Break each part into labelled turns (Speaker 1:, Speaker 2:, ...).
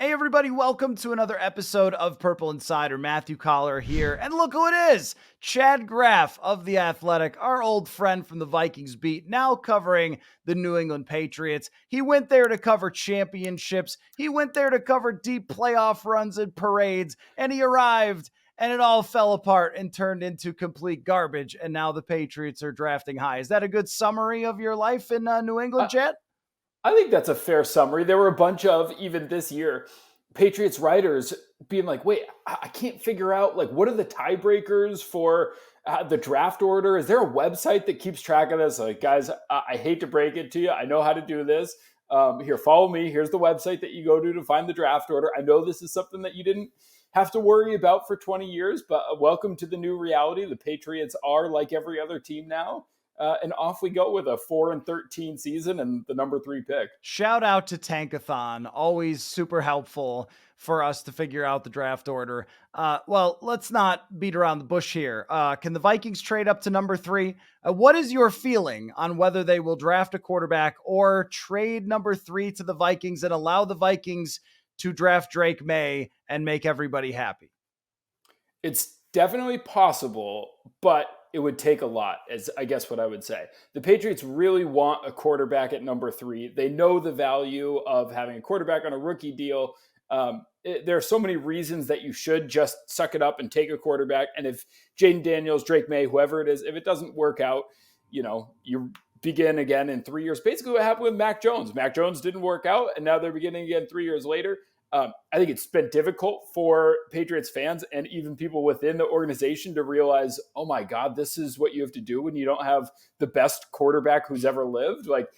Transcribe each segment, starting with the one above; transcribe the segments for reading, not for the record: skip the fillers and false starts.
Speaker 1: Hey everybody, welcome to another episode of Purple Insider. Matthew Collar here, and look who it is! Chad Graff of The Athletic, our old friend from the Vikings beat, now covering the New England Patriots. He went there to cover championships, he went there to cover deep playoff runs and parades, and he arrived, and it all fell apart and turned into complete garbage, and now the Patriots are drafting high. Is that a good summary of your life in New England, Chad?
Speaker 2: I think that's a fair summary. There were a bunch of, even this year, Patriots writers being like, wait, I can't figure out, like, what are the tiebreakers for the draft order? Is there a website that keeps track of this? Like, guys, I hate to break it to you. I know how to do this. Here, follow me. Here's the website that you go to find the draft order. I know this is something that you didn't have to worry about for 20 years, but welcome to the new reality. The Patriots are like every other team now. And off we go with a 4-13 season and the number 3 pick.
Speaker 1: Shout out to Tankathon, always super helpful for us to figure out the draft order. Well, let's not beat around the bush here. Can the Vikings trade up to number 3? What is your feeling on whether they will draft a quarterback or trade number 3 to the Vikings and allow the Vikings to draft Drake May and make everybody happy?
Speaker 2: It's definitely possible, but it would take a lot, is I guess what I would say. The Patriots really want a quarterback at number 3. They know the value of having a quarterback on a rookie deal. There are so many reasons that you should just suck it up and take a quarterback. And if Jaden Daniels, Drake May, whoever it is, if it doesn't work out, you begin again in 3 years. Basically what happened with Mac Jones. Mac Jones didn't work out, and now they're beginning again 3 years later. I think it's been difficult for Patriots fans and even people within the organization to realize, oh my God, this is what you have to do when you don't have the best quarterback who's ever lived. Like,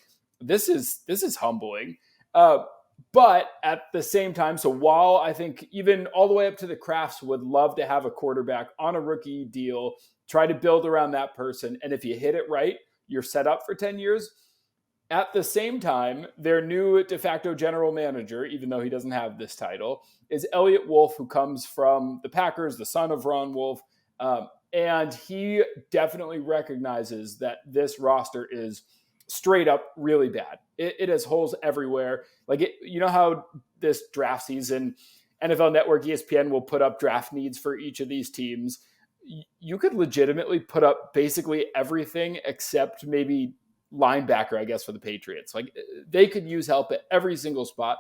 Speaker 2: this is humbling. But at the same time, so while I think even all the way up to the Crafts would love to have a quarterback on a rookie deal, try to build around that person. And if you hit it right, you're set up for 10 years. At the same time, their new de facto general manager, even though he doesn't have this title, is Elliott Wolf, who comes from the Packers, the son of Ron Wolf. And he definitely recognizes that this roster is straight up really bad. It has holes everywhere. You know how this draft season, NFL Network, ESPN will put up draft needs for each of these teams. You could legitimately put up basically everything except maybe linebacker, I guess, for the Patriots. Like, they could use help at every single spot.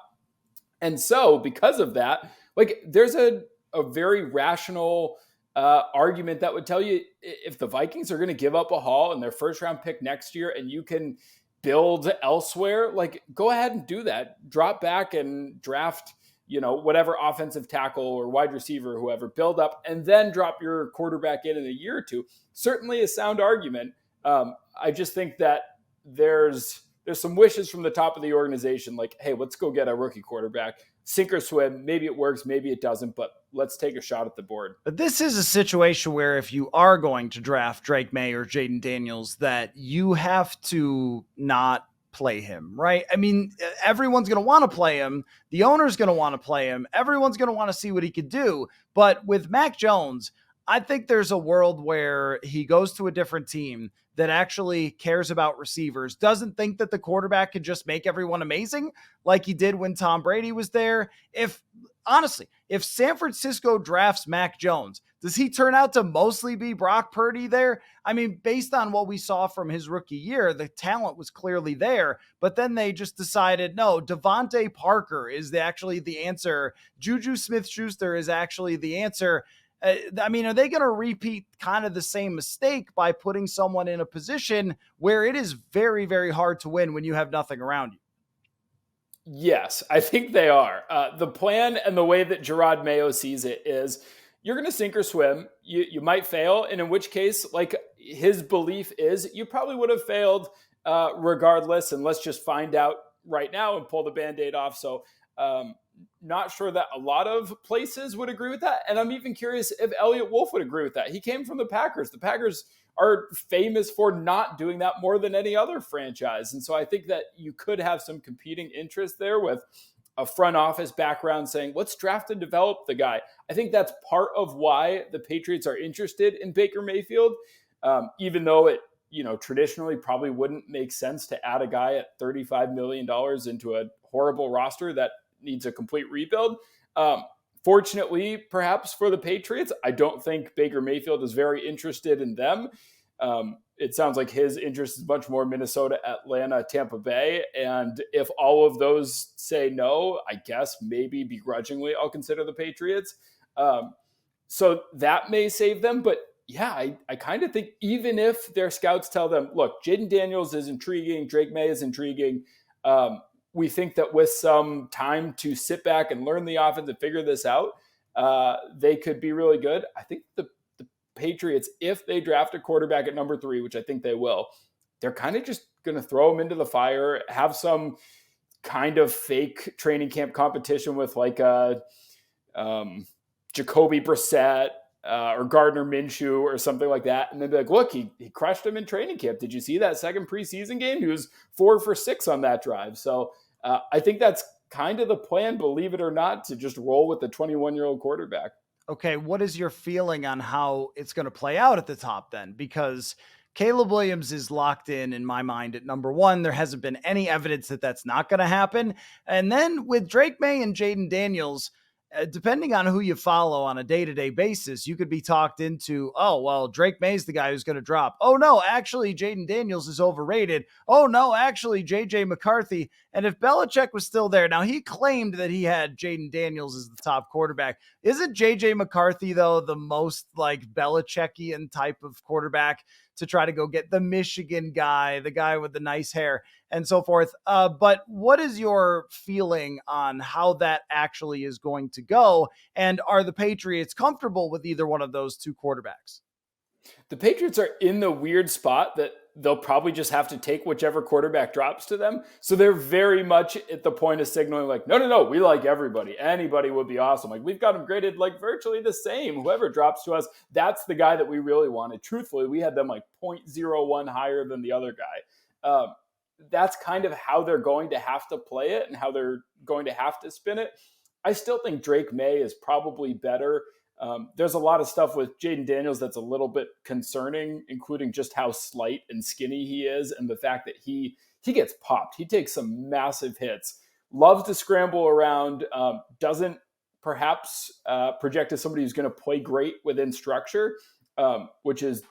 Speaker 2: And so because of that, there's a very rational argument that would tell you if the Vikings are going to give up a haul in their first round pick next year and you can build elsewhere, go ahead and do that. Drop back and draft, whatever offensive tackle or wide receiver, whoever, build up and then drop your quarterback in a year or two. Certainly a sound argument. I just think that there's some wishes from the top of the organization, like, hey, let's go get a rookie quarterback, sink or swim. Maybe it works, maybe it doesn't, but let's take a shot at the board.
Speaker 1: But this is a situation where if you are going to draft Drake May or Jaden Daniels, that you have to not play him, right? I mean, everyone's going to want to play him. The owner's going to want to play him. Everyone's going to want to see what he could do. But with Mac Jones, I think there's a world where he goes to a different team that actually cares about receivers, doesn't think that the quarterback could just make everyone amazing like he did when Tom Brady was there. If San Francisco drafts Mac Jones, does he turn out to mostly be Brock Purdy there? I mean, based on what we saw from his rookie year, the talent was clearly there, but then they just decided, no, Devontae Parker is actually the answer. Juju Smith-Schuster is actually the answer. I mean, are they going to repeat kind of the same mistake by putting someone in a position where it is very, very hard to win when you have nothing around you?
Speaker 2: Yes, I think they are. The plan and the way that Gerard Mayo sees it is you're going to sink or swim. You might fail, and in which case, his belief is you probably would have failed regardless, and let's just find out right now and pull the Band-Aid off. So not sure that a lot of places would agree with that. And I'm even curious if Elliott Wolf would agree with that. He came from the Packers. The Packers are famous for not doing that more than any other franchise. And so I think that you could have some competing interest there with a front office background saying, let's draft and develop the guy. I think that's part of why the Patriots are interested in Baker Mayfield, even though it, traditionally probably wouldn't make sense to add a guy at $35 million into a horrible roster that needs a complete rebuild. Fortunately, perhaps for the Patriots, I don't think Baker Mayfield is very interested in them. It sounds like his interest is much more Minnesota, Atlanta, Tampa Bay. And if all of those say no, I guess maybe begrudgingly I'll consider the Patriots. So that may save them. But yeah, I kind of think even if their scouts tell them, look, Jaden Daniels is intriguing, Drake May is intriguing, we think that with some time to sit back and learn the offense and figure this out, they could be really good. I think the Patriots, if they draft a quarterback at number 3, which I think they will, they're kind of just going to throw him into the fire, have some kind of fake training camp competition with like a Jacoby Brissett or Gardner Minshew or something like that. And then be like, look, he crushed him in training camp. Did you see that second preseason game? He was 4 for 6 on that drive. So I think that's kind of the plan, believe it or not, to just roll with the 21-year-old quarterback.
Speaker 1: Okay, what is your feeling on how it's going to play out at the top then? Because Caleb Williams is locked in my mind at number 1. There hasn't been any evidence that that's not going to happen. And then with Drake May and Jaden Daniels, depending on who you follow on a day-to-day basis, you could be talked into, oh, well, Drake May's the guy who's going to drop. Oh, no, actually, Jaden Daniels is overrated. Oh, no, actually, JJ McCarthy. And if Belichick was still there, now he claimed that he had Jaden Daniels as the top quarterback. Isn't JJ McCarthy, though, the most like Belichickian type of quarterback to try to go get the Michigan guy, the guy with the nice hair and so forth? But what is your feeling on how that actually is going to go? And are the Patriots comfortable with either one of those two quarterbacks?
Speaker 2: The Patriots are in the weird spot that they'll probably just have to take whichever quarterback drops to them. So they're very much at the point of signaling like, no, we like everybody. Anybody would be awesome. Like, we've got them graded like virtually the same. Whoever drops to us, that's the guy that we really wanted. Truthfully, we had them like 0.01 higher than the other guy. That's kind of how they're going to have to play it and how they're going to have to spin it. I still think Drake May is probably better. There's a lot of stuff with Jaden Daniels that's a little bit concerning, including just how slight and skinny he is and the fact that he gets popped. He takes some massive hits, loves to scramble around, doesn't perhaps project as somebody who's going to play great within structure, which is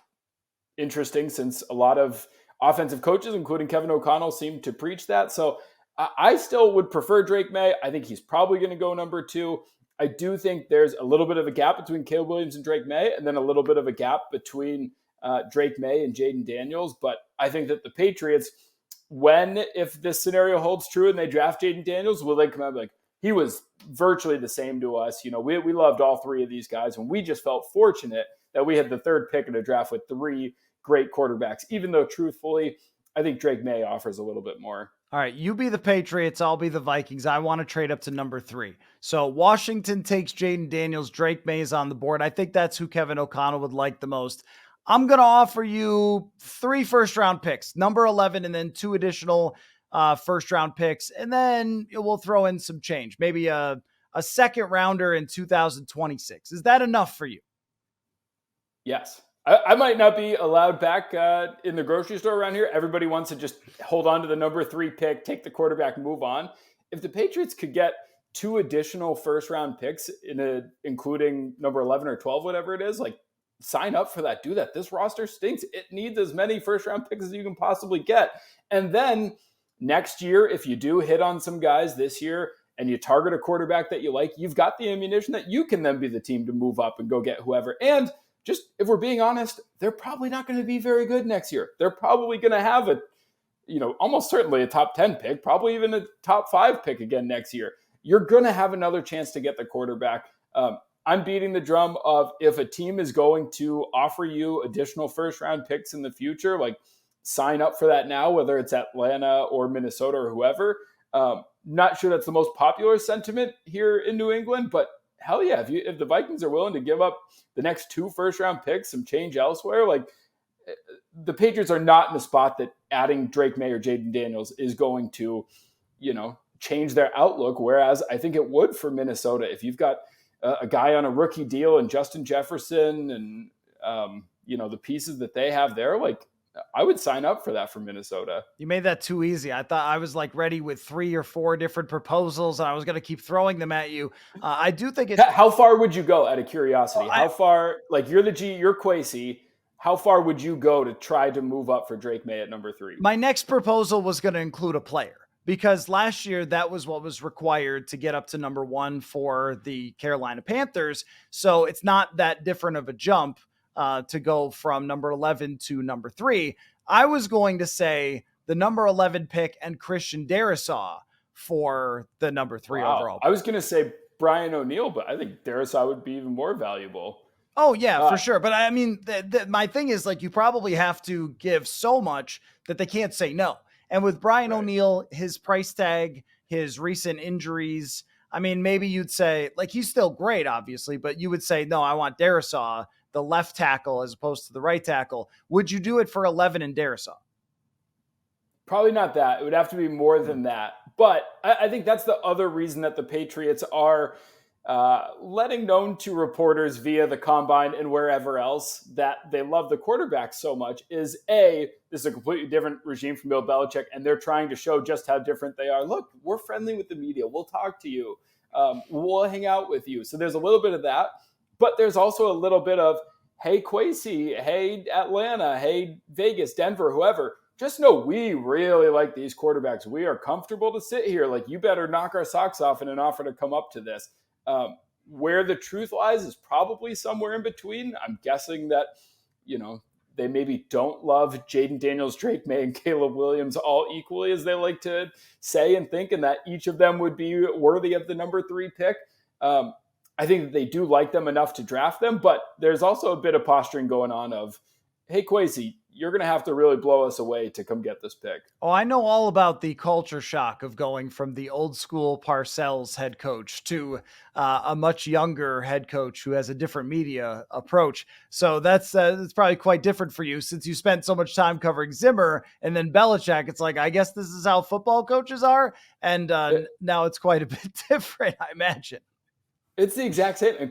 Speaker 2: interesting since a lot of offensive coaches, including Kevin O'Connell, seem to preach that. So I still would prefer Drake May. I think he's probably going to go number 2. I do think there's a little bit of a gap between Caleb Williams and Drake May, and then a little bit of a gap between Drake May and Jaden Daniels. But I think that the Patriots, if this scenario holds true and they draft Jaden Daniels, will they come out like, he was virtually the same to us? You know, we loved all 3 of these guys, and we just felt fortunate that we had the 3rd pick in a draft with 3 great quarterbacks, even though truthfully, I think Drake May offers a little bit more.
Speaker 1: All right, you be the Patriots, I'll be the Vikings. I want to trade up to number 3. So Washington takes Jaden Daniels, Drake May is on the board. I think that's who Kevin O'Connell would like the most. I'm going to offer you 3 first-round picks, number 11, and then 2 additional first-round picks. And then we'll throw in some change, maybe a second rounder in 2026. Is that enough for you?
Speaker 2: Yes. I might not be allowed back in the grocery store around here. Everybody wants to just hold on to the number 3 pick, take the quarterback, move on. If the Patriots could get 2 additional first-round picks, including number 11 or 12, whatever it is, like, sign up for that. Do that. This roster stinks. It needs as many first-round picks as you can possibly get. And then next year, if you do hit on some guys this year and you target a quarterback that you like, you've got the ammunition that you can then be the team to move up and go get whoever. And just, if we're being honest, they're probably not going to be very good next year. They're probably going to have almost certainly a top 10 pick, probably even a top 5 pick again next year. You're going to have another chance to get the quarterback. I'm beating the drum of, if a team is going to offer you additional first round picks in the future, like, sign up for that now, whether it's Atlanta or Minnesota or whoever. Not sure that's the most popular sentiment here in New England, but hell yeah, if the Vikings are willing to give up the next 2 first-round picks, some change elsewhere, like, the Patriots are not in the spot that adding Drake May or Jaden Daniels is going to, change their outlook, whereas I think it would for Minnesota. If you've got a guy on a rookie deal and Justin Jefferson and, the pieces that they have there, like, I would sign up for that for Minnesota.
Speaker 1: You made that too easy. I thought I was like ready with 3 or 4 different proposals, and I was going to keep throwing them at you. I do think it.
Speaker 2: How far would you go, out of curiosity?
Speaker 1: I,
Speaker 2: How far, like you're the G, you're Kwesi. How far would you go to try to move up for Drake May at number 3?
Speaker 1: My next proposal was going to include a player, because last year that was what was required to get up to number 1 for the Carolina Panthers. So it's not that different of a jump to go from number 11 to number 3. I was going to say the number 11 pick and Christian Darrisaw for the number 3 overall pick.
Speaker 2: I was going to say Brian O'Neill, but I think Darrisaw would be even more valuable.
Speaker 1: Oh, yeah, for sure. But I mean, my thing is, like, you probably have to give so much that they can't say no. And with Brian O'Neill, his price tag, his recent injuries, I mean, maybe you'd say, like, he's still great, obviously, but you would say, no, I want Darrisaw, the left tackle, as opposed to the right tackle. Would you do it for 11 and Darrisaw?
Speaker 2: Probably not that. It would have to be more than that. But I think that's the other reason that the Patriots are letting known to reporters via the combine and wherever else that they love the quarterback so much is this is a completely different regime from Bill Belichick, and they're trying to show just how different they are. Look, we're friendly with the media. We'll talk to you. We'll hang out with you. So there's a little bit of that, but there's also a little bit of, hey, Kwesi, hey, Atlanta, hey, Vegas, Denver, whoever. Just know we really like these quarterbacks. We are comfortable to sit here. Like, you better knock our socks off in an offer to come up to this. Where the truth lies is probably somewhere in between. I'm guessing that, they maybe don't love Jaden Daniels, Drake May, and Caleb Williams all equally, as they like to say and think, and that each of them would be worthy of the number 3 pick. I think that they do like them enough to draft them, but there's also a bit of posturing going on of, hey, Kwesi, you're going to have to really blow us away to come get this pick.
Speaker 1: Oh, I know all about the culture shock of going from the old school Parcells head coach to a much younger head coach who has a different media approach. So that's probably quite different for you, since you spent so much time covering Zimmer and then Belichick. It's like, I guess this is how football coaches are. And now it's quite a bit different, I imagine.
Speaker 2: It's the exact same. And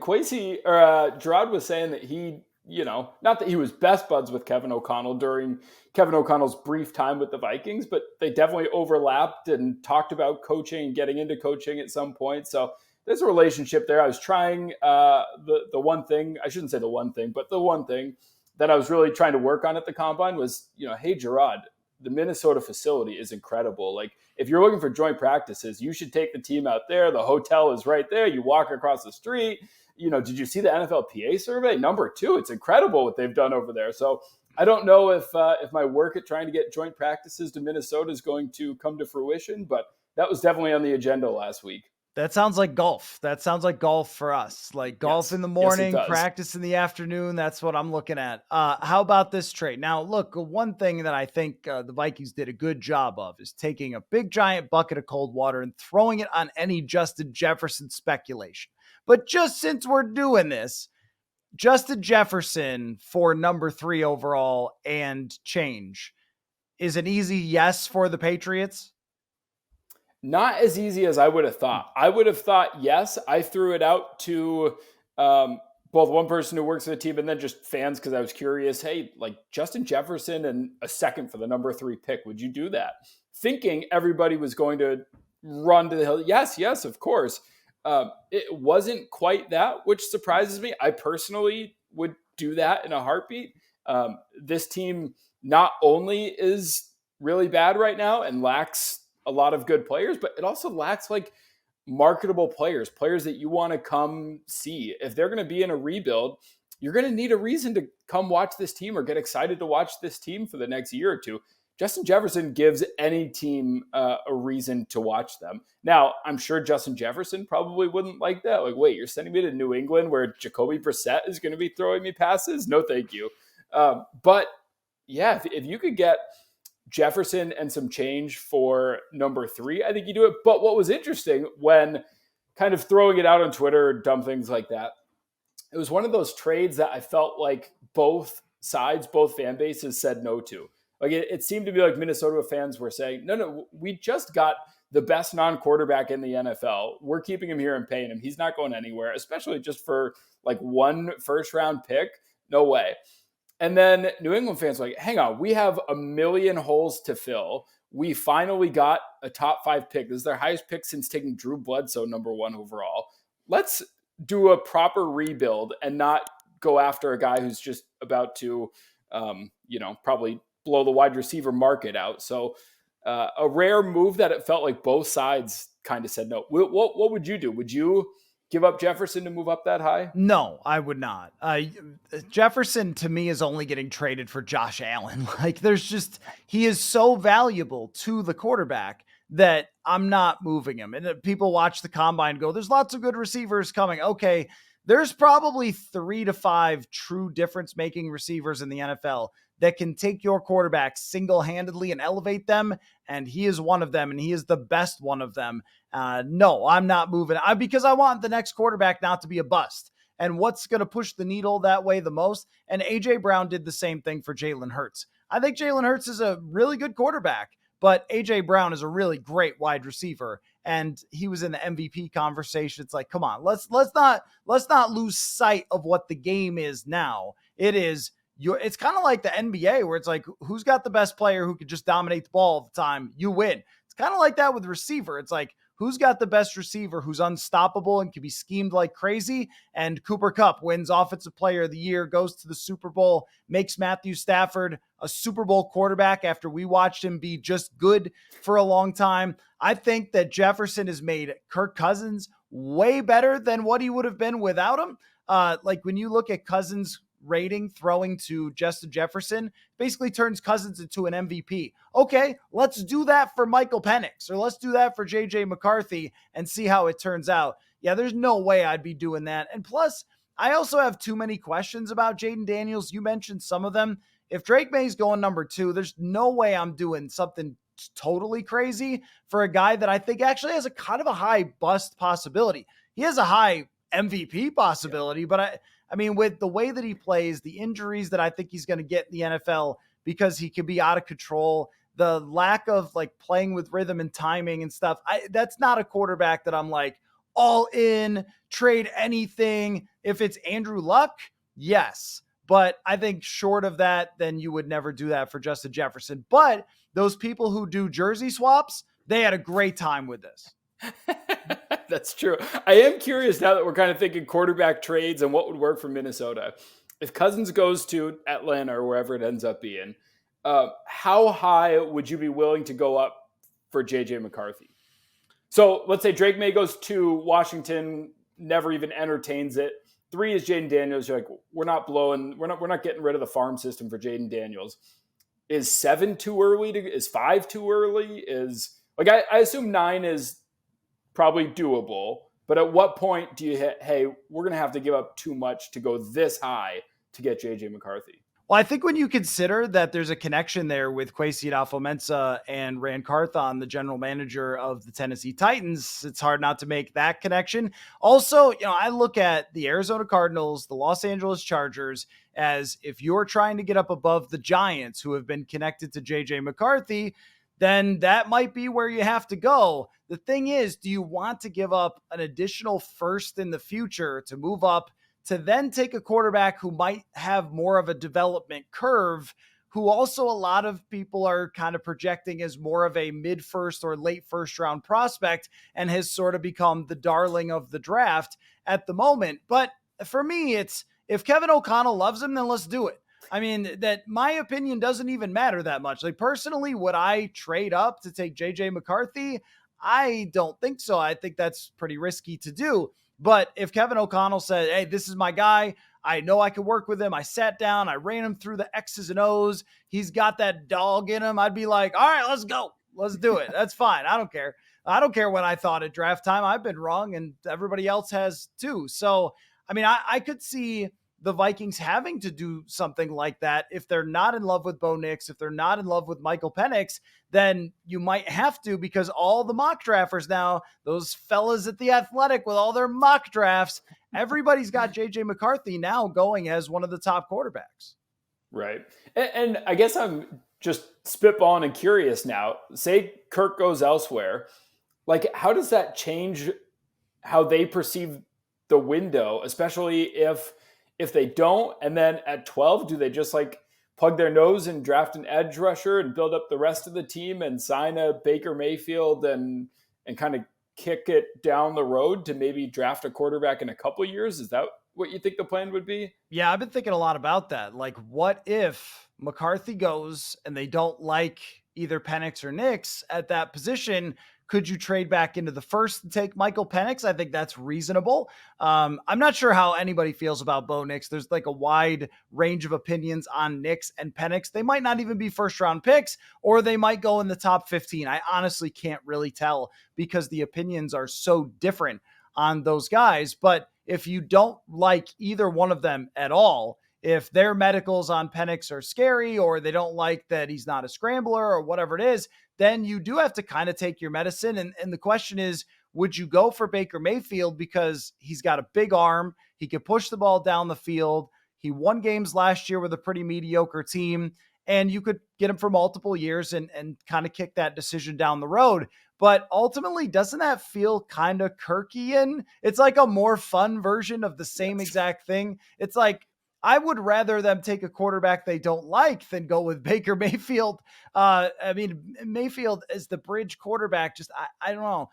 Speaker 2: Gerard was saying that he, not that he was best buds with Kevin O'Connell during Kevin O'Connell's brief time with the Vikings, but they definitely overlapped and talked about coaching and getting into coaching at some point. So there's a relationship there. I was trying the one thing, I shouldn't say the one thing, but the one thing that I was really trying to work on at the combine was, hey, Gerard, the Minnesota facility is incredible. Like, if you're looking for joint practices, you should take the team out there. The hotel is right there. You walk across the street. Did you see the NFLPA survey? Number 2, it's incredible what they've done over there. So I don't know if my work at trying to get joint practices to Minnesota is going to come to fruition, but that was definitely on the agenda last week.
Speaker 1: That sounds like golf. That sounds like golf for us. Like golf in the morning, practice in the afternoon. That's what I'm looking at. How about this trade? Now, look, one thing that I think the Vikings did a good job of is taking a big giant bucket of cold water and throwing it on any Justin Jefferson speculation. But just since we're doing this, Justin Jefferson for number 3 overall and change is an easy yes for the Patriots.
Speaker 2: Not as easy as I would have thought. I would have thought yes. I threw it out to both one person who works for the team and then just fans, because I was curious. Hey, like Justin Jefferson and a second for the number 3 pick. Would you do that? Thinking everybody was going to run to the hill. Yes, of course. It wasn't quite that, which surprises me. I personally would do that in a heartbeat. This team not only is really bad right now and lacks a lot of good players, but it also lacks like marketable players that you want to come see. If they're going to be in a rebuild, you're going to need a reason to come watch this team or get excited to watch this team for the next year or two. Justin Jefferson gives any team a reason to watch them. Now, I'm sure Justin Jefferson probably wouldn't like that. Like, wait, you're sending me to New England where Jacoby Brissett is going to be throwing me passes? No, thank you. But yeah, if you could get Jefferson and some change for number 3, I think you do it. But what was interesting when kind of throwing it out on Twitter or dumb things like that, it was one of those trades that I felt like both sides, both fan bases said no to. Like it seemed to be like Minnesota fans were saying, no, we just got the best non-quarterback in the NFL. We're keeping him here and paying him. He's not going anywhere, especially just for like one first-round pick. No way. And then New England fans are like, hang on, we have a million holes to fill. We finally got a top 5 pick. This is their highest pick since taking Drew Bledsoe number 1 overall. Let's do a proper rebuild and not go after a guy who's just about to, probably blow the wide receiver market out. So a rare move that it felt like both sides kind of said no. What would you do? Would you give up Jefferson to move up that high?
Speaker 1: No, I would not. Jefferson to me is only getting traded for Josh Allen. Like he is so valuable to the quarterback that I'm not moving him. And people watch the combine and go, there's lots of good receivers coming. Okay. There's probably 3 to 5 true difference making receivers in the NFL that can take your quarterback single-handedly and elevate them. And he is one of them, and he is the best one of them. No, I'm not moving because I want the next quarterback not to be a bust. And what's going to push the needle that way the most? And A.J. Brown did the same thing for Jalen Hurts. I think Jalen Hurts is a really good quarterback, but A.J. Brown is a really great wide receiver. And he was in the MVP conversation. It's like, come on, let's not lose sight of what the game is now. It's kind of like the NBA where it's like, who's got the best player who could just dominate the ball all the time? You win. It's kind of like that with receiver. It's like, who's got the best receiver who's unstoppable and can be schemed like crazy? And Cooper Kupp wins Offensive Player of the Year, goes to the Super Bowl, makes Matthew Stafford a Super Bowl quarterback after we watched him be just good for a long time. I think that Jefferson has made Kirk Cousins way better than what he would have been without him. Like when you look at Cousins' rating throwing to Justin Jefferson, basically turns Cousins into an MVP. Okay, let's do that for Michael Penix, or let's do that for JJ McCarthy and see how it turns out. Yeah, there's no way I'd be doing that. And plus, I also have too many questions about Jaden Daniels. You mentioned some of them. If Drake May's going number 2, there's no way I'm doing something totally crazy for a guy that I think actually has a kind of a high bust possibility. He has a high MVP possibility, but I mean, with the way that he plays, the injuries that I think he's going to get in the NFL because he can be out of control, the lack of like playing with rhythm and timing and stuff, that's not a quarterback that I'm like all in, trade anything. If it's Andrew Luck, yes. But I think short of that, then you would never do that for Justin Jefferson. But those people who do jersey swaps, they had a great time with this.
Speaker 2: That's true. I am curious now that we're kind of thinking quarterback trades and what would work for Minnesota. If Cousins goes to Atlanta or wherever it ends up being, how high would you be willing to go up for JJ McCarthy? So let's say Drake May goes to Washington, never even entertains it. 3 is Jaden Daniels. You're like, we're not getting rid of the farm system for Jaden Daniels. Is 7 too early? Is 5 too early? Is like I assume 9 is probably doable, but at what point do you hit, hey, we're going to have to give up too much to go this high to get JJ McCarthy?
Speaker 1: Well, I think when you consider that there's a connection there with Kwesi Adofo-Mensah and Rand Carthon, the general manager of the Tennessee Titans, it's hard not to make that connection. Also, I look at the Arizona Cardinals, the Los Angeles Chargers, as if you're trying to get up above the Giants who have been connected to JJ McCarthy, then that might be where you have to go. The thing is, do you want to give up an additional first in the future to move up to then take a quarterback who might have more of a development curve, who also a lot of people are kind of projecting as more of a mid-first or late first round prospect and has sort of become the darling of the draft at the moment? But for me, it's if Kevin O'Connell loves him, then let's do it. I mean, that my opinion doesn't even matter that much. Like personally, would I trade up to take JJ McCarthy? I don't think so. I think that's pretty risky to do. But if Kevin O'Connell said, hey, this is my guy, I know I can work with him. I sat down, I ran him through the X's and O's. He's got that dog in him. I'd be like, all right, let's go. Let's do it. That's fine. I don't care. I don't care what I thought at draft time. I've been wrong and everybody else has too. So, I mean, I could see the Vikings having to do something like that. If they're not in love with Bo Nix, if they're not in love with Michael Penix, then you might have to, because all the mock drafters now, those fellas at The Athletic with all their mock drafts, everybody's got JJ McCarthy now going as one of the top quarterbacks.
Speaker 2: Right. And I guess I'm just spitballing and curious now. Say Kirk goes elsewhere. Like, how does that change how they perceive the window, especially if if they don't, and then at 12, do they just like plug their nose and draft an edge rusher and build up the rest of the team and sign a Baker Mayfield and kind of kick it down the road to maybe draft a quarterback in a couple years? Is that what you think the plan would be?
Speaker 1: Yeah, I've been thinking a lot about that. Like, what if McCarthy goes and they don't like either Penix or Nix at that position? Could you trade back into the first and take Michael Penix? I think that's reasonable. I'm not sure how anybody feels about Bo Nix. There's like a wide range of opinions on Nix and Penix. They might not even be first round picks, or they might go in the top 15. I honestly can't really tell because the opinions are so different on those guys. But if you don't like either one of them at all, if their medicals on Penix are scary, or they don't like that he's not a scrambler or whatever it is, then you do have to kind of take your medicine. And the question is, would you go for Baker Mayfield because he's got a big arm? He can push the ball down the field. He won games last year with a pretty mediocre team, and you could get him for multiple years and kind of kick that decision down the road. But ultimately, doesn't that feel kind of Kirkian? It's like a more fun version of the same exact thing. It's like, I would rather them take a quarterback they don't like than go with Baker Mayfield. I mean, Mayfield is the bridge quarterback. Just, I don't know.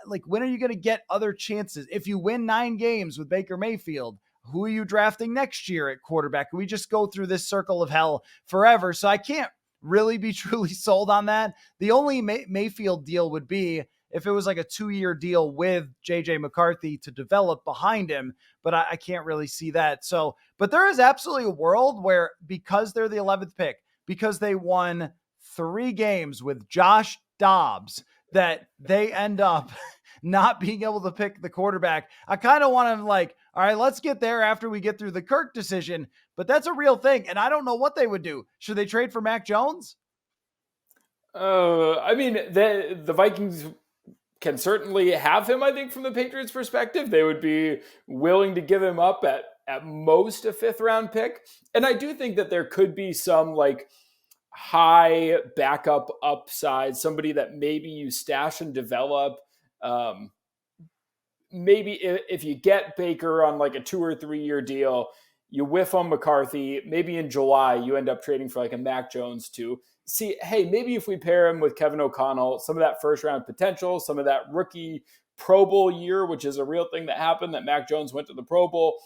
Speaker 1: Like, when are you going to get other chances? If you win 9 games with Baker Mayfield, who are you drafting next year at quarterback? We just go through this circle of hell forever. So I can't really be truly sold on that. The only Mayfield deal would be if it was like a 2-year deal with JJ McCarthy to develop behind him, but I can't really see that. So, but there is absolutely a world where, because they're the 11th pick, because they won 3 games with Josh Dobbs, that they end up not being able to pick the quarterback. I kind of want to like, all right, let's get there after we get through the Kirk decision, but that's a real thing. And I don't know what they would do. Should they trade for Mac Jones?
Speaker 2: I mean, the Vikings can certainly have him, I think, from the Patriots' perspective. They would be willing to give him up at most a 5th round pick. And I do think that there could be some like high backup upside, somebody that maybe you stash and develop. Maybe if you get Baker on like a 2 or 3 year deal, you whiff on McCarthy, maybe in July you end up trading for like a Mac Jones too. See, hey, maybe if we pair him with Kevin O'Connell, some of that first round potential, some of that rookie Pro Bowl year, which is a real thing that happened, that Mac Jones went to the Pro Bowl,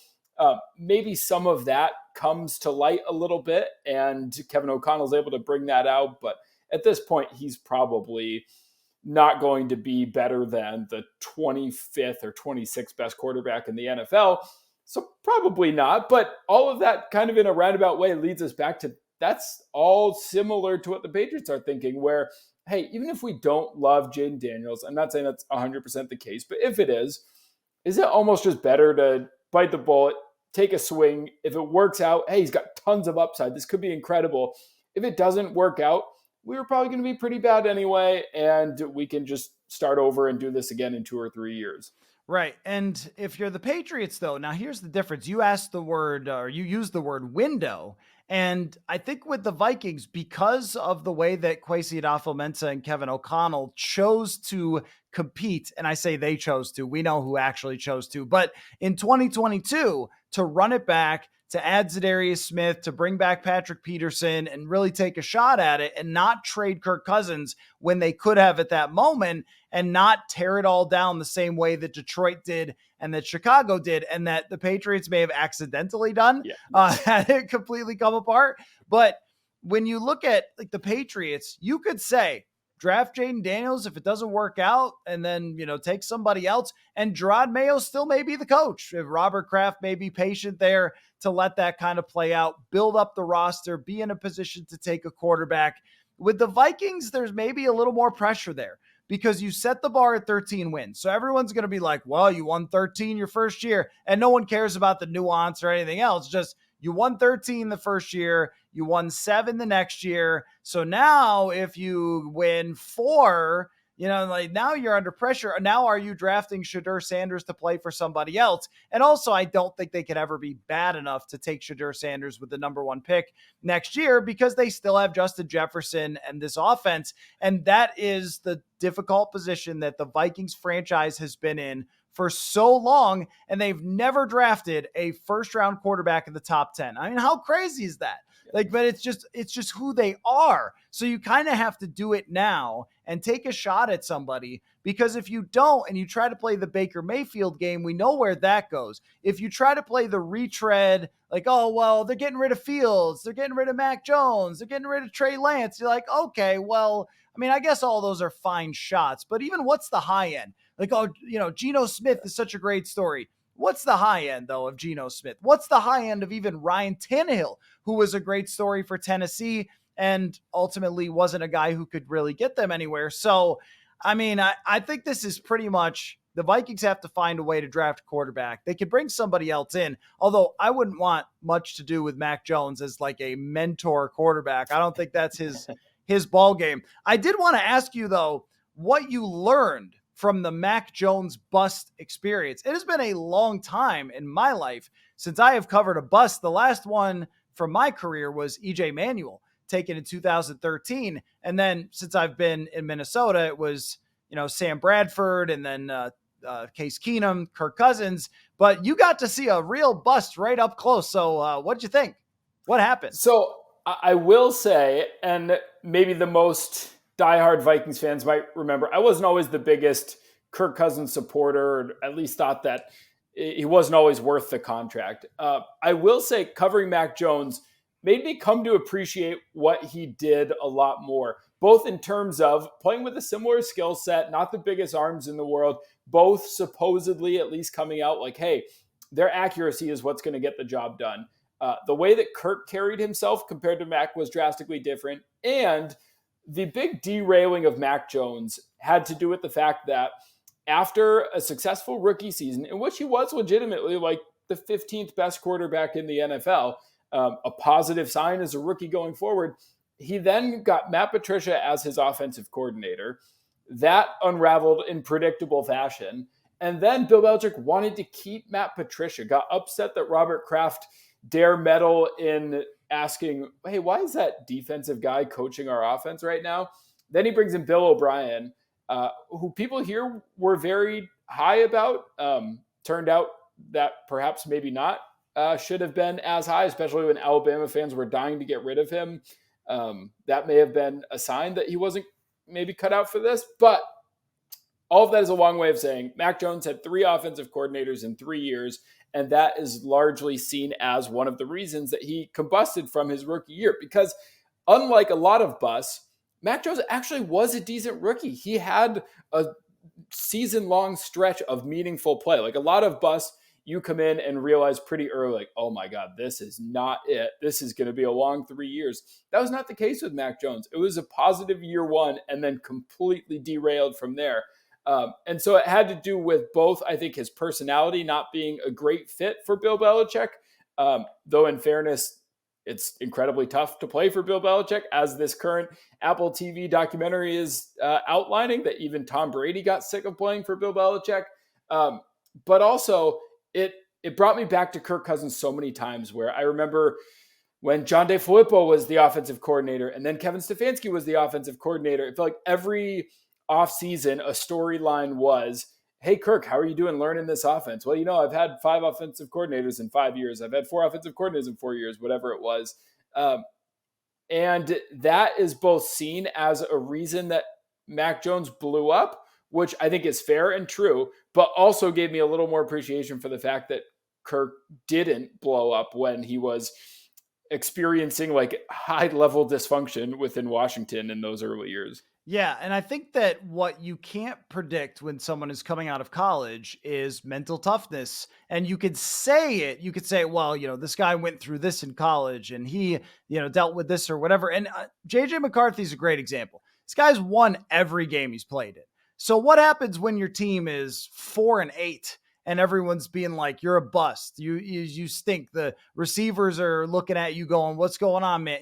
Speaker 2: maybe some of that comes to light a little bit and Kevin O'Connell's able to bring that out. But at this point, he's probably not going to be better than the 25th or 26th best quarterback in the NFL. So probably not. But all of that kind of in a roundabout way leads us back to, that's all similar to what the Patriots are thinking, where, hey, even if we don't love Jaden Daniels, I'm not saying that's 100% the case, but if it is it almost just better to bite the bullet, take a swing? If it works out, hey, he's got tons of upside. This could be incredible. If it doesn't work out, we were probably going to be pretty bad anyway, and we can just start over and do this again in 2 or 3 years.
Speaker 1: Right. And if you're the Patriots, though, now here's the difference. You asked the word, or you used the word window. And I think with the Vikings, because of the way that Kwesi Adofo-Mensah and Kevin O'Connell chose to compete, and I say they chose to, we know who actually chose to, but in 2022, to run it back, to add Zadarius Smith, to bring back Patrick Peterson and really take a shot at it and not trade Kirk Cousins when they could have at that moment, and not tear it all down the same way that Detroit did and that Chicago did, and that the Patriots may have accidentally done, had it completely come apart. But when you look at like the Patriots, you could say, draft Jaden Daniels if it doesn't work out, and then, take somebody else. And Gerard Mayo still may be the coach. If Robert Kraft may be patient there to let that kind of play out, build up the roster, be in a position to take a quarterback. With the Vikings, there's maybe a little more pressure there because you set the bar at 13 wins. So everyone's going to be like, well, you won 13 your first year, and no one cares about the nuance or anything else. Just, you won 13 the first year, you won 7 the next year. So now if you win 4, now you're under pressure. Now are you drafting Shedeur Sanders to play for somebody else? And also, I don't think they could ever be bad enough to take Shedeur Sanders with the number 1 pick next year, because they still have Justin Jefferson and this offense. And that is the difficult position that the Vikings franchise has been in for so long, and they've never drafted a first-round quarterback in the top 10. I mean, how crazy is that? Like, but it's just who they are. So you kind of have to do it now and take a shot at somebody, because if you don't and you try to play the Baker Mayfield game, we know where that goes. If you try to play the retread, like, oh, well, they're getting rid of Fields, they're getting rid of Mac Jones, they're getting rid of Trey Lance, you're like, okay, well, I mean, I guess all those are fine shots, but even what's the high end? Like, oh, Geno Smith is such a great story. What's the high end, though, of Geno Smith? What's the high end of even Ryan Tannehill, who was a great story for Tennessee and ultimately wasn't a guy who could really get them anywhere? So, I mean, I think this is pretty much the Vikings have to find a way to draft a quarterback. They could bring somebody else in, although I wouldn't want much to do with Mac Jones as like a mentor quarterback. I don't think that's his ball game. I did want to ask you, though, what you learned from the Mac Jones bust experience. It has been a long time in my life since I have covered a bust. The last one from my career was EJ Manuel, taken in 2013. And then since I've been in Minnesota, it was, Sam Bradford and then Case Keenum, Kirk Cousins. But you got to see a real bust right up close. So what'd you think? What happened?
Speaker 2: So I will say, and maybe the most diehard Vikings fans might remember, I wasn't always the biggest Kirk Cousins supporter, or at least thought that he wasn't always worth the contract. I will say covering Mac Jones made me come to appreciate what he did a lot more, both in terms of playing with a similar skill set, not the biggest arms in the world, both supposedly at least coming out like, hey, their accuracy is what's going to get the job done. The way that Kirk carried himself compared to Mac was drastically different. And the big derailing of Mac Jones had to do with the fact that after a successful rookie season, in which he was legitimately like the 15th best quarterback in the NFL, a positive sign as a rookie going forward, he then got Matt Patricia as his offensive coordinator. That unraveled in predictable fashion. And then Bill Belichick wanted to keep Matt Patricia, got upset that Robert Kraft dare meddle in asking, hey, why is that defensive guy coaching our offense right now? Then he brings in Bill O'Brien, who people here were very high about. Turned out that perhaps maybe not should have been as high, especially when Alabama fans were dying to get rid of him. That may have been a sign that he wasn't maybe cut out for this. But all of that is a long way of saying Mac Jones had 3 offensive coordinators in 3 years, and that is largely seen as one of the reasons that he combusted from his rookie year. Because unlike a lot of busts, Mac Jones actually was a decent rookie. He had a season-long stretch of meaningful play. Like a lot of busts, you come in and realize pretty early, like, oh my God, this is not it. This is going to be a long 3 years. That was not the case with Mac Jones. It was a positive year one and then completely derailed from there. And so it had to do with both, I think, his personality not being a great fit for Bill Belichick, though in fairness, it's incredibly tough to play for Bill Belichick, as this current Apple TV documentary is outlining, that even Tom Brady got sick of playing for Bill Belichick. But also, it brought me back to Kirk Cousins so many times, where I remember when John DeFilippo was the offensive coordinator and then Kevin Stefanski was the offensive coordinator. It felt like every offseason, a storyline was, hey, Kirk, how are you doing learning this offense? Well, I've had 5 offensive coordinators in 5 years. I've had 4 offensive coordinators in 4 years, whatever it was. And that is both seen as a reason that Mac Jones blew up, which I think is fair and true, but also gave me a little more appreciation for the fact that Kirk didn't blow up when he was experiencing like high-level dysfunction within Washington in those early years.
Speaker 1: Yeah, and I think that what you can't predict when someone is coming out of college is mental toughness. And you could say, well, this guy went through this in college and he, dealt with this or whatever. And JJ McCarthy is a great example. This guy's won every game he's played in. So what happens when your team is 4-8 and everyone's being like, you're a bust. You stink. The receivers are looking at you going, what's going on, man?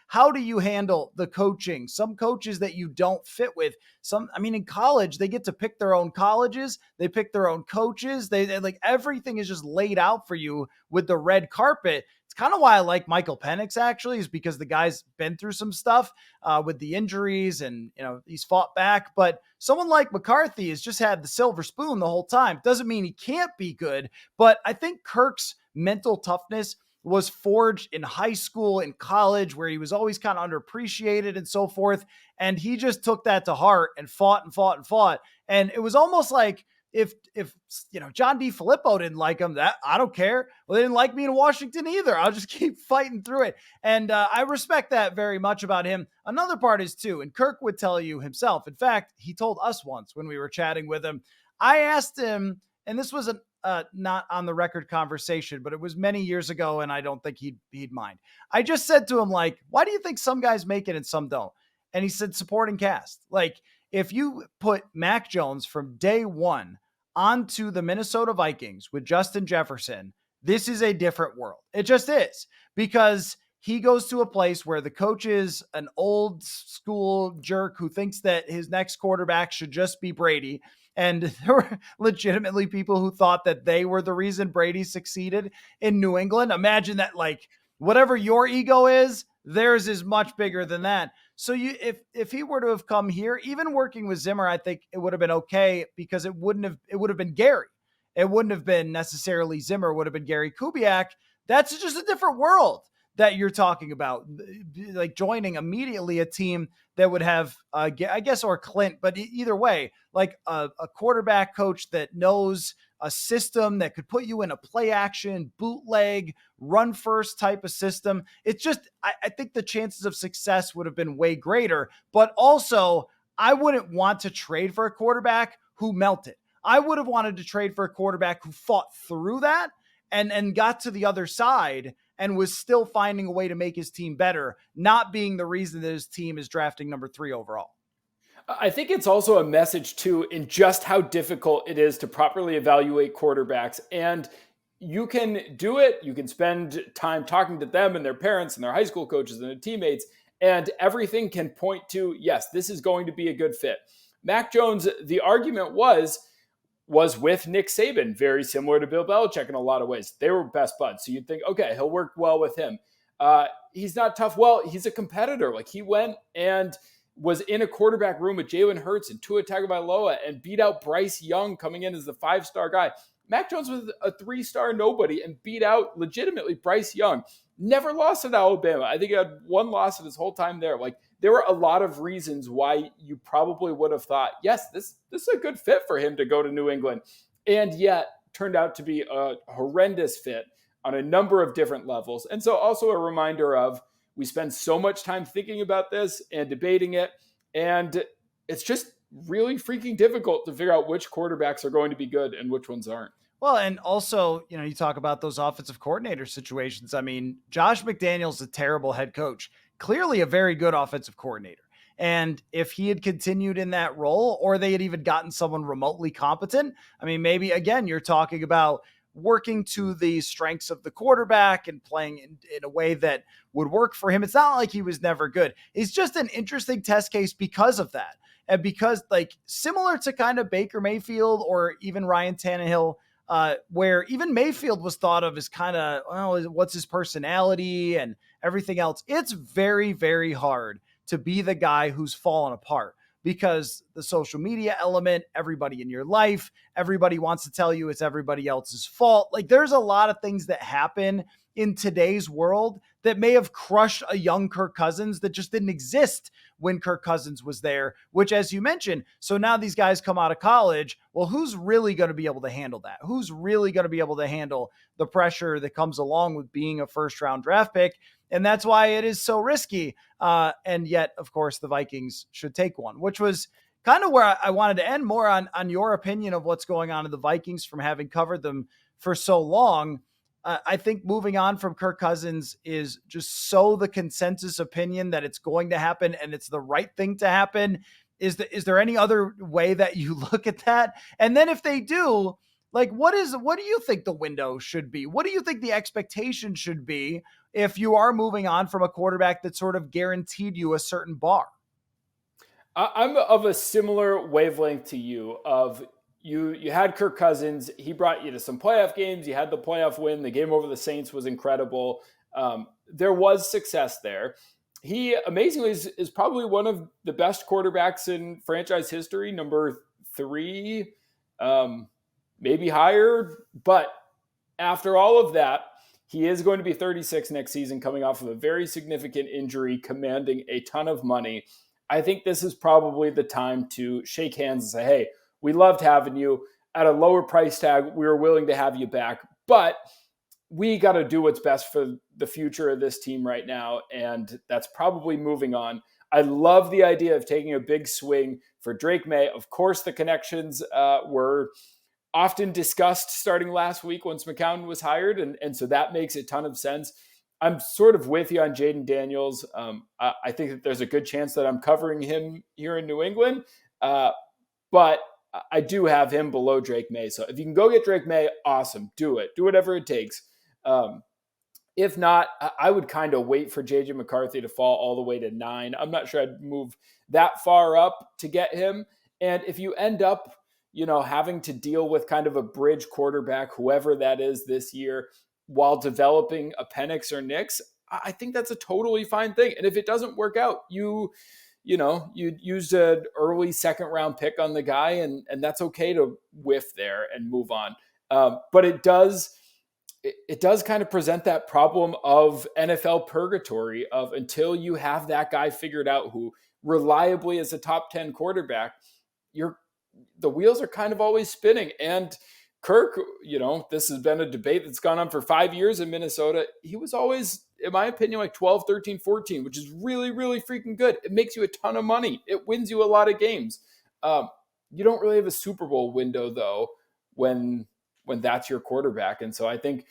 Speaker 1: How do you handle the coaching? Some coaches that you don't fit with, in college, they get to pick their own colleges. They pick their own coaches. They like everything is just laid out for you with the red carpet It's kind of why I like Michael Penix, actually, is because the guy's been through some stuff with the injuries and, he's fought back. But someone like McCarthy has just had the silver spoon the whole time. Doesn't mean he can't be good, but I think Kirk's mental toughness was forged in high school, in college, where he was always kind of underappreciated and so forth. And he just took that to heart and fought and fought and fought. And it was almost like, if John DeFilippo didn't like him, that I don't care. Well, they didn't like me in Washington either. I'll just keep fighting through it. And I respect that very much about him. Another part is too, and Kirk would tell you himself. In fact, he told us once when we were chatting with him, I asked him, and this was not on the record conversation, but it was many years ago, and I don't think he'd mind. I just said to him, like, why do you think some guys make it and some don't? And he said, supporting cast. Like, if you put Mac Jones from day one onto the Minnesota Vikings with Justin Jefferson, this is a different world. It just is, because he goes to a place where the coach is an old school jerk who thinks that his next quarterback should just be Brady. And there were legitimately people who thought that they were the reason Brady succeeded in New England. Imagine that, like, whatever your ego is, theirs is much bigger than that. So if he were to have come here, even working with Zimmer, I think it would have been okay, because it would have been Gary. It wouldn't have been necessarily Zimmer. It would have been Gary Kubiak. That's just a different world that you're talking about, like joining immediately a team that would have, I guess, or Clint, but either way, like a quarterback coach that knows a system that could put you in a play action, bootleg, run first type of system. It's just, I think the chances of success would have been way greater, but also I wouldn't want to trade for a quarterback who melted. I would have wanted to trade for a quarterback who fought through that and got to the other side and was still finding a way to make his team better, not being the reason that his team is drafting number 3 overall.
Speaker 2: I think it's also a message too in just how difficult it is to properly evaluate quarterbacks. And you can do it. You can spend time talking to them and their parents and their high school coaches and their teammates, and everything can point to, yes, this is going to be a good fit. Mac Jones, the argument was with Nick Saban, very similar to Bill Belichick in a lot of ways. They were best buds. So you'd think, okay, he'll work well with him. He's not tough. Well, he's a competitor. Like, he went and was in a quarterback room with Jalen Hurts and Tua Tagovailoa and beat out Bryce Young coming in as the 5-star guy. Mac Jones was a 3-star nobody and beat out legitimately Bryce Young. Never lost at Alabama. I think he had one loss in his whole time there. Like, there were a lot of reasons why you probably would have thought, yes, this is a good fit for him to go to New England. And yet turned out to be a horrendous fit on a number of different levels. And so also a reminder of, we spend so much time thinking about this and debating it, and it's just really freaking difficult to figure out which quarterbacks are going to be good and which ones aren't.
Speaker 1: Well, and also, you talk about those offensive coordinator situations. I mean, Josh McDaniels, a terrible head coach, clearly a very good offensive coordinator. And if he had continued in that role, or they had even gotten someone remotely competent, I mean, maybe again, you're talking about working to the strengths of the quarterback and playing in a way that would work for him. It's not like he was never good. It's just an interesting test case because of that. And because, like, similar to kind of Baker Mayfield or even Ryan Tannehill, where even Mayfield was thought of as kind of, well, what's his personality and everything else. It's very, very hard to be the guy who's fallen apart, because the social media element, everybody in your life, everybody wants to tell you it's everybody else's fault. Like, there's a lot of things that happen in today's world that may have crushed a young Kirk Cousins that just didn't exist when Kirk Cousins was there, which, as you mentioned, so now these guys come out of college. Well, who's really going to be able to handle that? Who's really going to be able to handle the pressure that comes along with being a first-round draft pick? And that's why it is so risky. And yet, of course, the Vikings should take one, which was kind of where I wanted to end, more on your opinion of what's going on in the Vikings from having covered them for so long. I think moving on from Kirk Cousins is just so the consensus opinion that it's going to happen and it's the right thing to happen. Is there any other way that you look at that? And then if they do, like, what do you think the window should be? What do you think the expectation should be if you are moving on from a quarterback that sort of guaranteed you a certain bar?
Speaker 2: I'm of a similar wavelength to you. Of you had Kirk Cousins. He brought you to some playoff games. You had the playoff win. The game over the Saints was incredible. There was success there. He amazingly is probably one of the best quarterbacks in franchise history, number 3, maybe higher. But after all of that, he is going to be 36 next season, coming off of a very significant injury, commanding a ton of money. I think this is probably the time to shake hands and say, hey, we loved having you at a lower price tag. We were willing to have you back, but we got to do what's best for the future of this team right now. And that's probably moving on. I love the idea of taking a big swing for Drake May. Of course, the connections were often discussed starting last week once McCown was hired. And so that makes a ton of sense. I'm sort of with you on Jaden Daniels. I think that there's a good chance that I'm covering him here in New England. But I do have him below Drake May. So if you can go get Drake May, awesome. Do it. Do whatever it takes. If not, I would kind of wait for JJ McCarthy to fall all the way to 9. I'm not sure I'd move that far up to get him. And if you end up, having to deal with kind of a bridge quarterback, whoever that is this year, while developing a Penix or Nix, I think that's a totally fine thing. And if it doesn't work out, you used an early second round pick on the guy, and that's okay to whiff there and move on. But it does kind of present that problem of NFL purgatory of until you have that guy figured out who reliably is a top 10 quarterback, the wheels are kind of always spinning. And Kirk, this has been a debate that's gone on for 5 years in Minnesota. He was always, in my opinion, like 12, 13, 14, which is really, really freaking good. It makes you a ton of money. It wins you a lot of games. You don't really have a Super Bowl window, though, when that's your quarterback. And so I think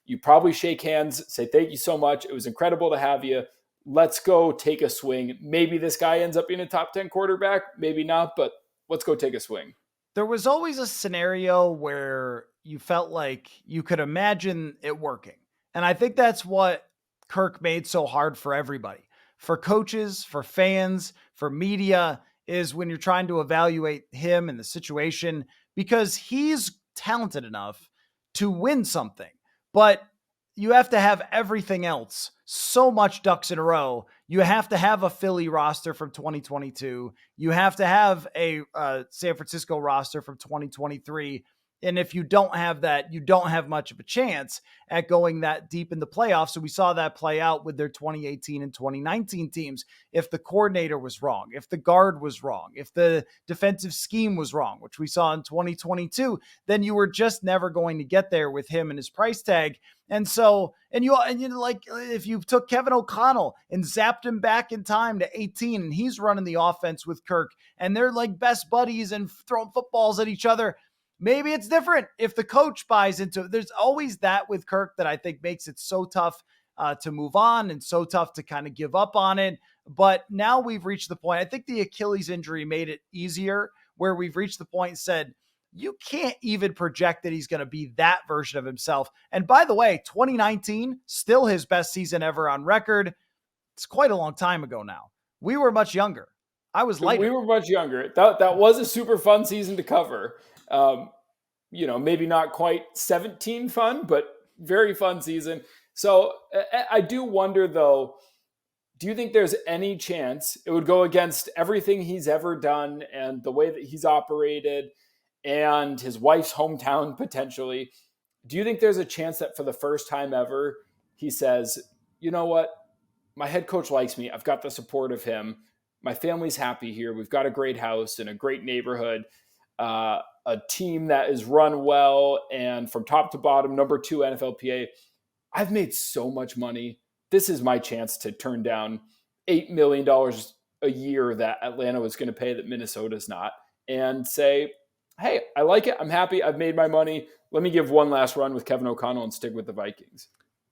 Speaker 2: you probably shake hands, say, thank you so much. It was incredible to have you. Let's go take a swing. Maybe this guy ends up being a top 10 quarterback, maybe not, but let's go take a swing.
Speaker 1: There was always a scenario where you felt like you could imagine it working. And I think that's what Kirk made so hard for everybody, for coaches, for fans, for media, is when you're trying to evaluate him and the situation, because he's talented enough to win something, but you have to have everything else, so much ducks in a row. You have to have a Philly roster from 2022. You have to have a San Francisco roster from 2023. And if you don't have that, you don't have much of a chance at going that deep in the playoffs. So we saw that play out with their 2018 and 2019 teams. If the coordinator was wrong, if the guard was wrong, if the defensive scheme was wrong, which we saw in 2022, then you were just never going to get there with him and his price tag. And so, like, if you took Kevin O'Connell and zapped him back in time to 18, and he's running the offense with Kirk, and they're like best buddies and throwing footballs at each other, maybe it's different if the coach buys into it. There's always that with Kirk that I think makes it so tough to move on and so tough to kind of give up on it. But now we've reached the point. I think the Achilles injury made it easier, where we've reached the point and said, you can't even project that he's going to be that version of himself. And by the way, 2019, still his best season ever on record. It's quite a long time ago now. We were much younger. I was lighter.
Speaker 2: We were much younger. That was a super fun season to cover. Maybe not quite 17 fun, but very fun season. So I do wonder, though, do you think there's any chance it would go against everything he's ever done and the way that he's operated and his wife's hometown potentially? Do you think there's a chance that for the first time ever, he says, you know what? My head coach likes me. I've got the support of him. My family's happy here. We've got a great house and a great neighborhood. A team that is run well and from top to bottom, number 2 NFLPA. I've made so much money. This is my chance to turn down $8 million a year that Atlanta was going to pay that Minnesota's not, and say, hey, I like it. I'm happy. I've made my money. Let me give one last run with Kevin O'Connell and stick with the Vikings.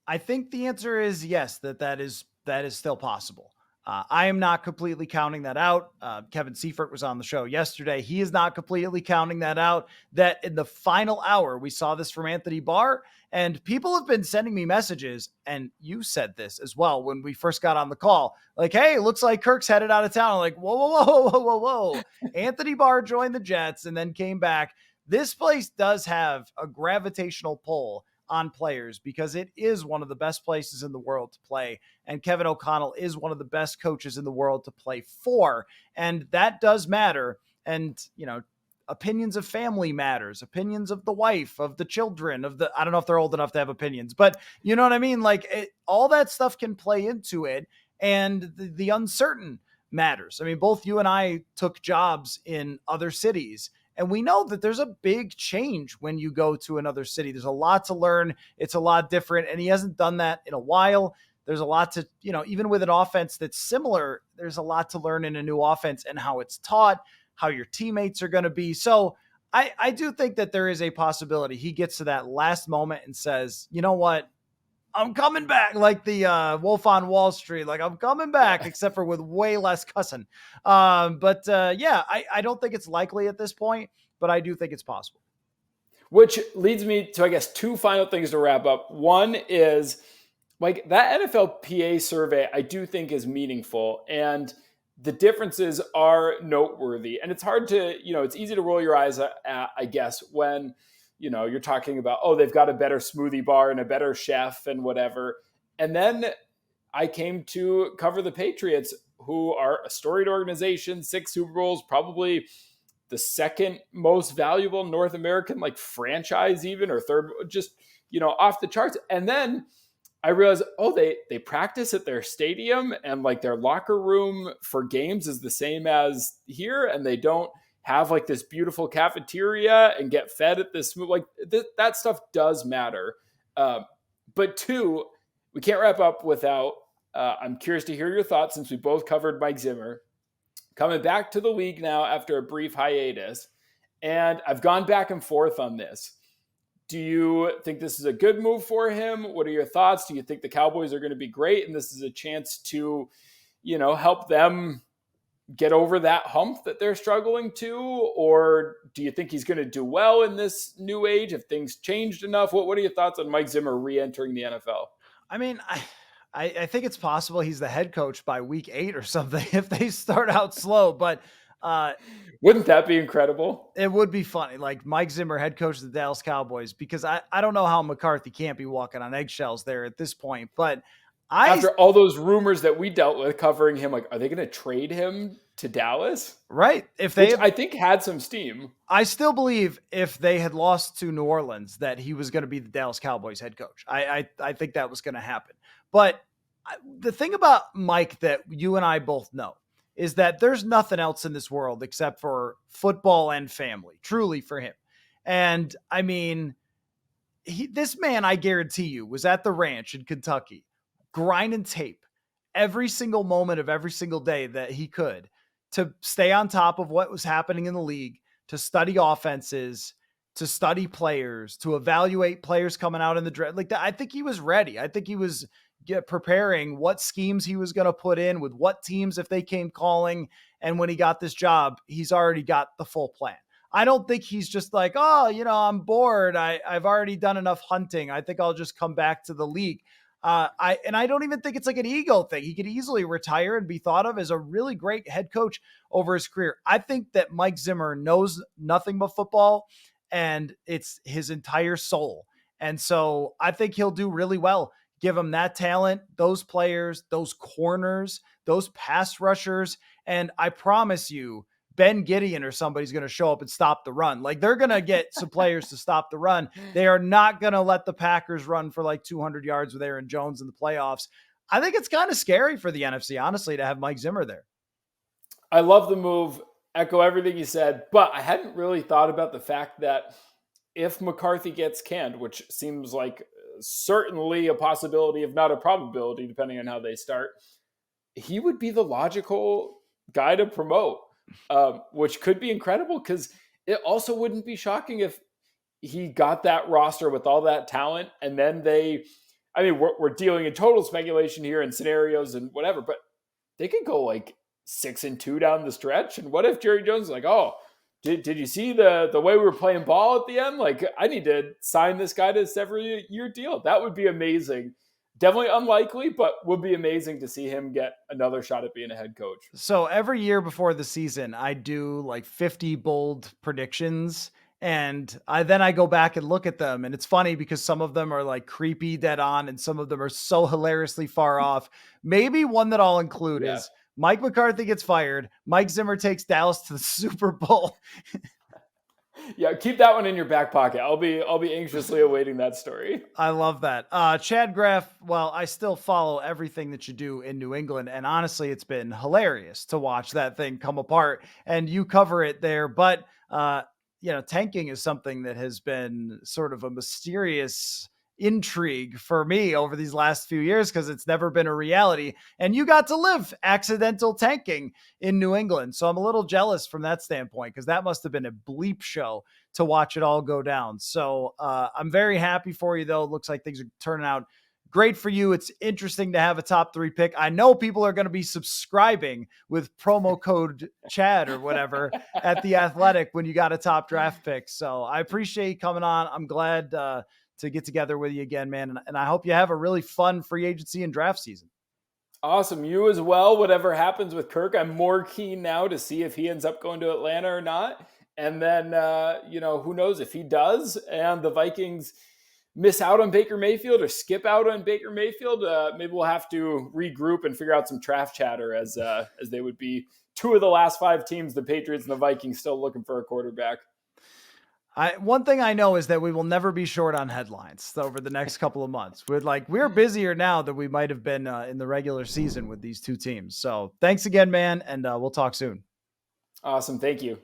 Speaker 1: I think the answer is yes, that is still possible. I am not completely counting that out. Kevin Seifert was on the show yesterday. He is not completely counting that out, that in the final hour, we saw this from Anthony Barr, and people have been sending me messages, and you said this as well when we first got on the call, like, hey, it looks like Kirk's headed out of town. I'm like, whoa. Anthony Barr joined the Jets and then came back. This place does have a gravitational pull on players because it is one of the best places in the world to play. And Kevin O'Connell is one of the best coaches in the world to play for. And that does matter. And, opinions of family matters, opinions of the wife, of the children, I don't know if they're old enough to have opinions, but you know what I mean? Like all that stuff can play into it. And the uncertain matters. I mean, both you and I took jobs in other cities, and we know that there's a big change when you go to another city. There's a lot to learn. It's a lot different. And he hasn't done that in a while. There's a lot to, even with an offense that's similar, there's a lot to learn in a new offense and how it's taught, how your teammates are going to be. So I do think that there is a possibility he gets to that last moment and says, you know what? I'm coming back, like the Wolf on Wall Street. Like, I'm coming back, except for with way less cussing. I don't think it's likely at this point, but I do think it's possible.
Speaker 2: Which leads me to, I guess, two final things to wrap up. One is, like, that NFLPA survey, I do think is meaningful. And the differences are noteworthy. And it's hard to, it's easy to roll your eyes at, I guess, when you're talking about, oh, they've got a better smoothie bar and a better chef and whatever. And then I came to cover the Patriots, who are a storied organization, 6 Super Bowls, probably the second most valuable North American franchise even, or third, just, off the charts. And then I realized, oh, they practice at their stadium, and their locker room for games is the same as here, and they don't have this beautiful cafeteria and get fed at this, that stuff does matter. But two, we can't wrap up without, I'm curious to hear your thoughts, since we both covered Mike Zimmer coming back to the league now after a brief hiatus. And I've gone back and forth on this. Do you think this is a good move for him? What are your thoughts? Do you think the Cowboys are going to be great and this is a chance to, help them get over that hump that they're struggling to? Or do you think he's going to do well in this new age? Have things changed enough? What are your thoughts on Mike Zimmer re-entering the NFL?
Speaker 1: I mean, I think it's possible he's the head coach by week 8 or something if they start out slow, but
Speaker 2: wouldn't that be incredible?
Speaker 1: It would be funny. Like Mike Zimmer, head coach of the Dallas Cowboys, because I don't know how McCarthy can't be walking on eggshells there at this point, but
Speaker 2: after all those rumors that we dealt with covering him, are they going to trade him to Dallas?
Speaker 1: Right.
Speaker 2: I think had some steam.
Speaker 1: I still believe if they had lost to New Orleans that he was going to be the Dallas Cowboys head coach. I think that was going to happen. But the thing about Mike that you and I both know is that there's nothing else in this world except for football and family, truly, for him. And I mean, this man, I guarantee you, was at the ranch in Kentucky grinding tape every single moment of every single day that he could to stay on top of what was happening in the league, to study offenses, to study players, to evaluate players coming out in the draft. Like that, I think he was ready. I think he was preparing what schemes he was going to put in with what teams if they came calling. And when he got this job, he's already got the full plan. I don't think he's just like, oh, I'm bored. I've already done enough hunting. I think I'll just come back to the league. I don't even think it's like an ego thing. He could easily retire and be thought of as a really great head coach over his career. I think that Mike Zimmer knows nothing but football, and it's his entire soul. And so I think he'll do really well. Give him that talent, those players, those corners, those pass rushers. And I promise you, Ben Gideon or somebody's going to show up and stop the run. Like they're going to get some players to stop the run. They are not going to let the Packers run for 200 yards with Aaron Jones in the playoffs. I think it's kind of scary for the NFC, honestly, to have Mike Zimmer there.
Speaker 2: I love the move. Echo everything you said, but I hadn't really thought about the fact that if McCarthy gets canned, which seems like certainly a possibility, if not a probability, depending on how they start, he would be the logical guy to promote. Which could be incredible because it also wouldn't be shocking if he got that roster with all that talent and then we're dealing in total speculation here and scenarios and whatever, but they could go 6-2 down the stretch. And what if Jerry Jones is like, oh, did you see the way we were playing ball at the end? I need to sign this guy to a several-year deal. That would be amazing. Definitely unlikely, but would be amazing to see him get another shot at being a head coach.
Speaker 1: So every year before the season, I do 50 bold predictions. And then I go back and look at them, and it's funny because some of them are like creepy dead on, and some of them are so hilariously far off. Maybe one that I'll include
Speaker 2: Yeah.
Speaker 1: is Mike McCarthy gets fired. Mike Zimmer takes Dallas to the Super Bowl.
Speaker 2: Yeah, keep that one in your back pocket. I'll be anxiously awaiting that story.
Speaker 1: I love that. Chad Graff, well, I still follow everything that you do in New England. And honestly, it's been hilarious to watch that thing come apart, and you cover it there. But, tanking is something that has been sort of a mysterious intrigue for me over these last few years because it's never been a reality. And you got to live accidental tanking in New England. So I'm a little jealous from that standpoint because that must have been a bleep show to watch it all go down. So I'm very happy for you, though. It looks like things are turning out great for you. It's interesting to have a top 3 pick. I know people are going to be subscribing with promo code Chad or whatever at The Athletic when you got a top draft pick. So I appreciate you coming on. I'm glad to get together with you again, man. And I hope you have a really fun free agency and draft season.
Speaker 2: Awesome. You as well. Whatever happens with Kirk, I'm more keen now to see if he ends up going to Atlanta or not. And then, who knows if he does and the Vikings miss out on Baker Mayfield or skip out on Baker Mayfield, maybe we'll have to regroup and figure out some draft chatter as they would be 2 of the last 5 teams, the Patriots and the Vikings, still looking for a quarterback.
Speaker 1: One thing I know is that we will never be short on headlines over the next couple of months. We're busier now than we might have been in the regular season with these 2 teams. So thanks again, man. And we'll talk soon.
Speaker 2: Awesome. Thank you.